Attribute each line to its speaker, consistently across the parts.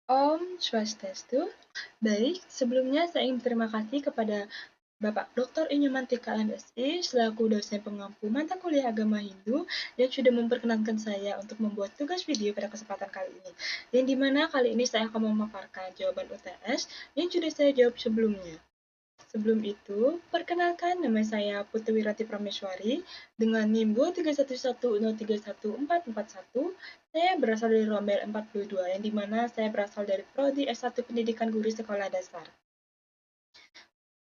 Speaker 1: Om Swastiastu. Baik, sebelumnya saya ingin berterima kasih kepada Bapak Dr. Inyumantika MSI selaku dosen pengampu mata kuliah agama Hindu yang sudah memperkenankan saya untuk membuat tugas video pada kesempatan kali ini. Yang dimana kali ini saya akan memaparkan jawaban UTS yang sudah saya jawab sebelumnya. Sebelum itu, perkenalkan nama saya Putri Wirati Prameswari dengan NIM 23110314441. Saya berasal dari Rombel 42 yang dimana saya berasal dari Prodi S1 Pendidikan Guru Sekolah Dasar.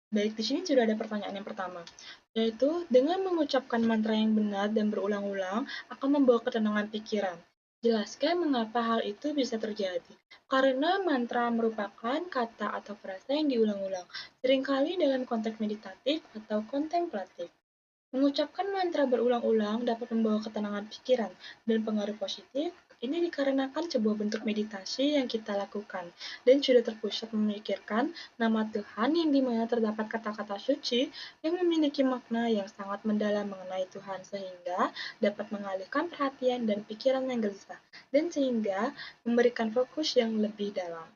Speaker 1: Baik, di sini sudah ada pertanyaan yang pertama, yaitu dengan mengucapkan mantra yang benar dan berulang-ulang akan membawa ketenangan pikiran. Jelaskan mengapa hal itu bisa terjadi. Karena mantra merupakan kata atau frasa yang diulang-ulang, seringkali dalam konteks meditatif atau kontemplatif. Mengucapkan mantra berulang-ulang dapat membawa ketenangan pikiran dan pengaruh positif. Ini dikarenakan sebuah bentuk meditasi yang kita lakukan dan sudah terpusat memikirkan nama Tuhan yang dimana terdapat kata-kata suci yang memiliki makna yang sangat mendalam mengenai Tuhan sehingga dapat mengalihkan perhatian dan pikiran yang gelisah dan sehingga memberikan fokus yang lebih dalam.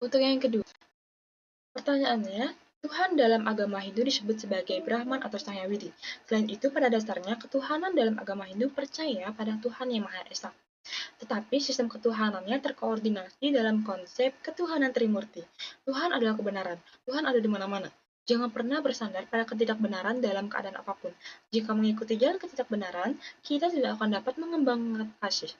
Speaker 1: Untuk yang kedua, pertanyaannya, Tuhan dalam agama Hindu disebut sebagai Brahman atau Sang Hyang Widi. Selain itu, pada dasarnya, ketuhanan dalam agama Hindu percaya pada Tuhan yang Maha Esa. Tetapi sistem ketuhanannya terkoordinasi dalam konsep ketuhanan Trimurti. Tuhan adalah kebenaran. Tuhan ada di mana-mana. Jangan pernah bersandar pada ketidakbenaran dalam keadaan apapun. Jika mengikuti jalan ketidakbenaran, kita tidak akan dapat mengembangkan kasih.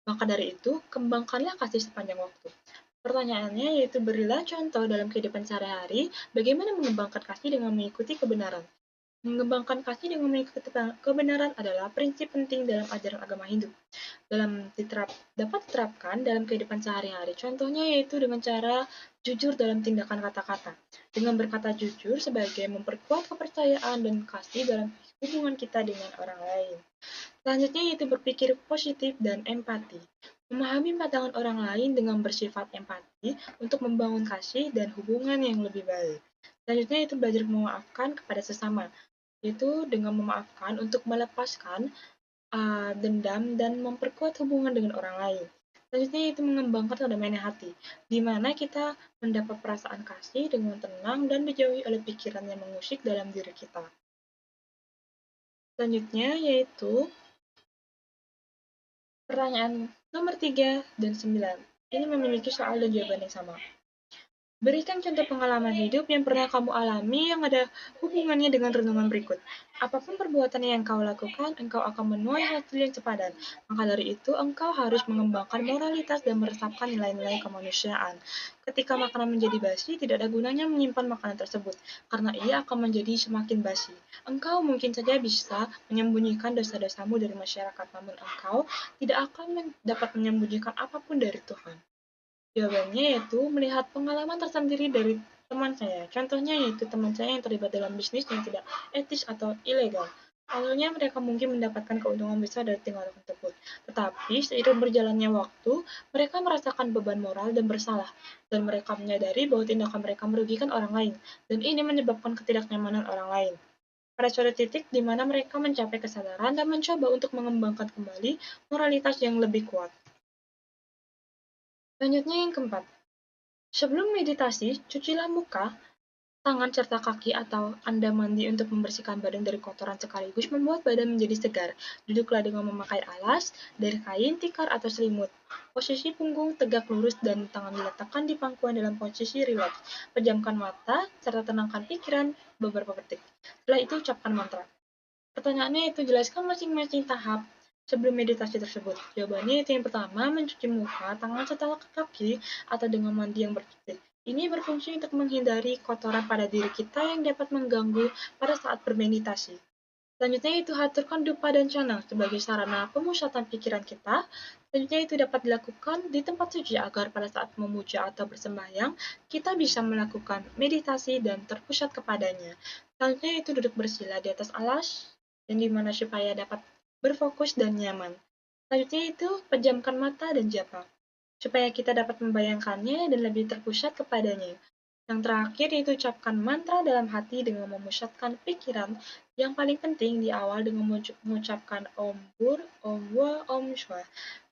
Speaker 1: Maka dari itu, kembangkanlah kasih sepanjang waktu. Pertanyaannya yaitu berilah contoh dalam kehidupan sehari-hari bagaimana mengembangkan kasih dengan mengikuti kebenaran. Mengembangkan kasih dengan mengikuti kebenaran adalah prinsip penting dalam ajaran agama Hindu. Dapat diterapkan dalam kehidupan sehari-hari. Contohnya yaitu dengan cara jujur dalam tindakan kata-kata. Dengan berkata jujur sebagai memperkuat kepercayaan dan kasih dalam hubungan kita dengan orang lain. Selanjutnya yaitu berpikir positif dan empati. Memahami pandangan orang lain dengan bersifat empati untuk membangun kasih dan hubungan yang lebih baik. Selanjutnya itu belajar memaafkan kepada sesama, yaitu dengan memaafkan untuk melepaskan dendam dan memperkuat hubungan dengan orang lain. Selanjutnya itu mengembangkan kedamaian hati, di mana kita mendapat perasaan kasih dengan tenang dan dijauhi oleh pikiran yang mengusik dalam diri kita. Selanjutnya yaitu pertanyaan nomor 3 dan 9. Ini memiliki soal dan jawaban yang sama. Berikan contoh pengalaman hidup yang pernah kamu alami yang ada hubungannya dengan renungan berikut. Apapun perbuatan yang kau lakukan, engkau akan menuai hasil yang sepadan. Maka dari itu, engkau harus mengembangkan moralitas dan meresapkan nilai-nilai kemanusiaan. Ketika makanan menjadi basi, tidak ada gunanya menyimpan makanan tersebut, karena ia akan menjadi semakin basi. Engkau mungkin saja bisa menyembunyikan dosa-dosamu dari masyarakat, namun engkau tidak akan dapat menyembunyikan apapun dari Tuhan. Jawabannya yaitu melihat pengalaman tersendiri dari teman saya. Contohnya yaitu teman saya yang terlibat dalam bisnis yang tidak etis atau ilegal. Awalnya mereka mungkin mendapatkan keuntungan besar dari tindakan tersebut, tetapi seiring berjalannya waktu, mereka merasakan beban moral dan bersalah, dan mereka menyadari bahwa tindakan mereka merugikan orang lain, dan ini menyebabkan ketidaknyamanan orang lain. Pada suatu titik di mana mereka mencapai kesadaran dan mencoba untuk mengembangkan kembali moralitas yang lebih kuat. Selanjutnya yang keempat, sebelum meditasi, cucilah muka, tangan serta kaki atau Anda mandi untuk membersihkan badan dari kotoran sekaligus membuat badan menjadi segar. Duduklah dengan memakai alas dari kain, tikar, atau selimut. Posisi punggung tegak lurus dan tangan diletakkan di pangkuan dalam posisi rileks. Pejamkan mata serta tenangkan pikiran beberapa detik. Setelah itu ucapkan mantra. Pertanyaannya itu jelaskan masing-masing tahap sebelum meditasi tersebut. Jawabannya itu yang pertama, mencuci muka, tangan serta kaki atau dengan mandi yang bersih. Ini berfungsi untuk menghindari kotoran pada diri kita yang dapat mengganggu pada saat bermeditasi. Selanjutnya itu haturkan dupa dan canang sebagai sarana pemusatan pikiran kita. Selanjutnya itu dapat dilakukan di tempat suci agar pada saat memuja atau bersembahyang, kita bisa melakukan meditasi dan terpusat kepadanya. Selanjutnya itu duduk bersila di atas alas, yang dimana supaya dapat berfokus dan nyaman. Selanjutnya itu pejamkan mata dan japa, supaya kita dapat membayangkannya dan lebih terpusat kepadanya. Yang terakhir yaitu ucapkan mantra dalam hati dengan memusatkan pikiran. Yang paling penting di awal dengan mengucapkan Om Bur, Om Wa, Om Shwa.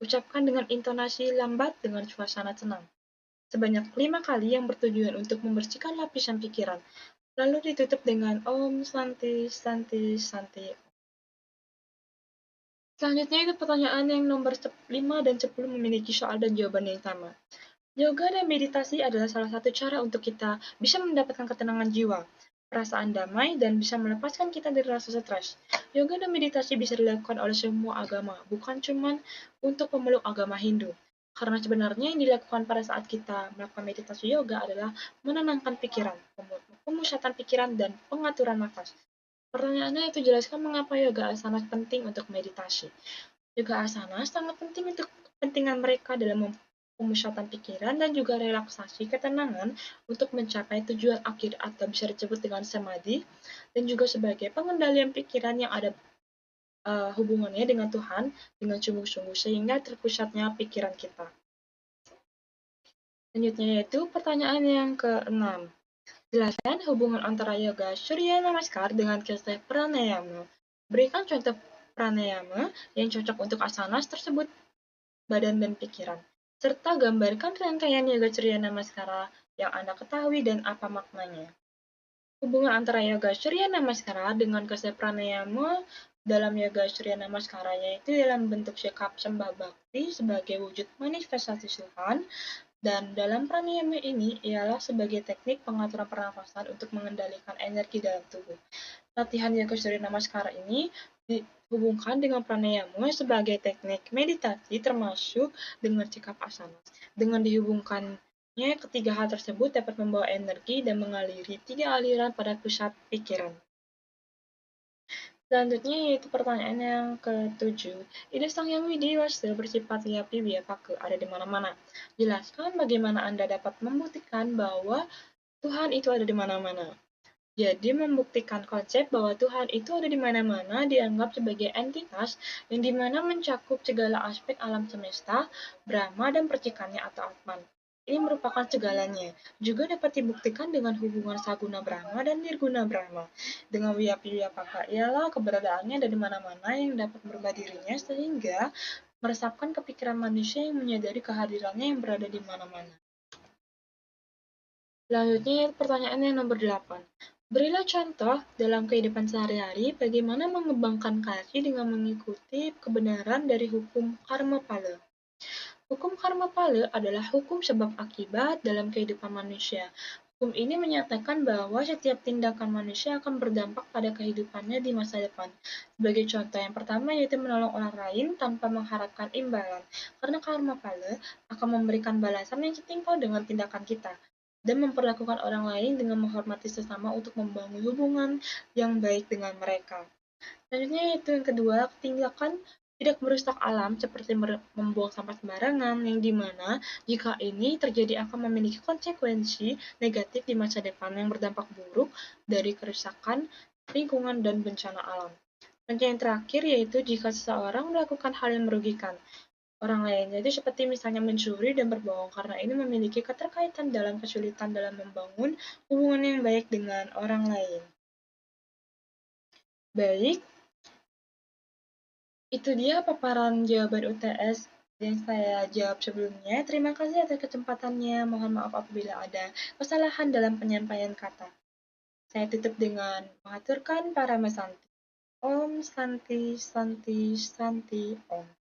Speaker 1: Ucapkan dengan intonasi lambat dengan suasana tenang. Sebanyak 5 kali yang bertujuan untuk membersihkan lapisan pikiran. Lalu ditutup dengan Om Santi Santi Santi. Selanjutnya itu pertanyaan yang nomor 5 dan 10 memiliki soal dan jawaban yang sama. Yoga dan meditasi adalah salah satu cara untuk kita bisa mendapatkan ketenangan jiwa, perasaan damai, dan bisa melepaskan kita dari rasa stres. Yoga dan meditasi bisa dilakukan oleh semua agama, bukan cuma untuk pemeluk agama Hindu. Karena sebenarnya yang dilakukan pada saat kita melakukan meditasi yoga adalah menenangkan pikiran, pemusatan pikiran, dan pengaturan nafas. Pertanyaannya itu jelaskan mengapa yoga asana penting untuk meditasi. Yoga asana sangat penting untuk kepentingan mereka dalam pemusatan pikiran dan juga relaksasi ketenangan untuk mencapai tujuan akhir atau bisa disebut dengan samadhi dan juga sebagai pengendalian pikiran yang ada hubungannya dengan Tuhan dengan sungguh-sungguh sehingga terpusatnya pikiran kita. Selanjutnya yaitu pertanyaan yang ke-6. Jelaskan hubungan antara yoga Surya Namaskar dengan keseh pranayama. Berikan contoh pranayama yang cocok untuk asanas tersebut, badan dan pikiran. Serta gambarkan rangkaian yoga Surya Namaskara yang Anda ketahui dan apa maknanya. Hubungan antara yoga Surya Namaskara dengan keseh pranayama dalam yoga Surya Namaskara yaitu dalam bentuk sikap sembah bakti sebagai wujud manifestasi Tuhan. Dan dalam pranayama ini ialah sebagai teknik pengaturan pernafasan untuk mengendalikan energi dalam tubuh. Latihan yoga Surya Namaskara ini dihubungkan dengan pranayama sebagai teknik meditasi termasuk dengan sikap asana. Dengan dihubungkannya ketiga hal tersebut dapat membawa energi dan mengaliri 3 aliran pada pusat pikiran. Selanjutnya yaitu pertanyaan yang ke-7. Ide Sang Yang Widi Wastu bersifat Yapi Wiyapake ada di mana-mana. Jelaskan bagaimana Anda dapat membuktikan bahwa Tuhan itu ada di mana-mana. Jadi membuktikan konsep bahwa Tuhan itu ada di mana-mana dianggap sebagai entitas yang dimana mencakup segala aspek alam semesta, Brahma dan percikannya atau Atman. Ini merupakan segalanya. Juga dapat dibuktikan dengan hubungan Saguna Brahma dan Nirguna Brahma. Dengan Wiyapaka ialah keberadaannya ada di mana-mana yang dapat merubah dirinya sehingga meresapkan kepikiran manusia yang menyadari kehadirannya yang berada di mana-mana. Selanjutnya pertanyaan yang nomor 8. Berilah contoh dalam kehidupan sehari-hari bagaimana mengembangkan kasih dengan mengikuti kebenaran dari hukum karma pala. Hukum karma pala adalah hukum sebab akibat dalam kehidupan manusia. Hukum ini menyatakan bahwa setiap tindakan manusia akan berdampak pada kehidupannya di masa depan. Sebagai contoh yang pertama yaitu menolong orang lain tanpa mengharapkan imbalan, karena karma pala akan memberikan balasan yang setimpal dengan tindakan kita dan memperlakukan orang lain dengan menghormati sesama untuk membangun hubungan yang baik dengan mereka. Selanjutnya yaitu yang kedua, tindakan tidak merusak alam seperti membuang sampah sembarangan yang dimana jika ini terjadi akan memiliki konsekuensi negatif di masa depan yang berdampak buruk dari kerusakan lingkungan dan bencana alam. Dan yang terakhir yaitu jika seseorang melakukan hal yang merugikan orang lain, jadi seperti misalnya mencuri dan berbohong karena ini memiliki keterkaitan dalam kesulitan dalam membangun hubungan yang baik dengan orang lain. Baik, itu dia paparan jawaban UTS yang saya jawab sebelumnya. Terima kasih atas kesempatannya. Mohon maaf apabila ada kesalahan dalam penyampaian kata. Saya tutup dengan mengaturkan para mesanti. Om Santi Santi Santi Om.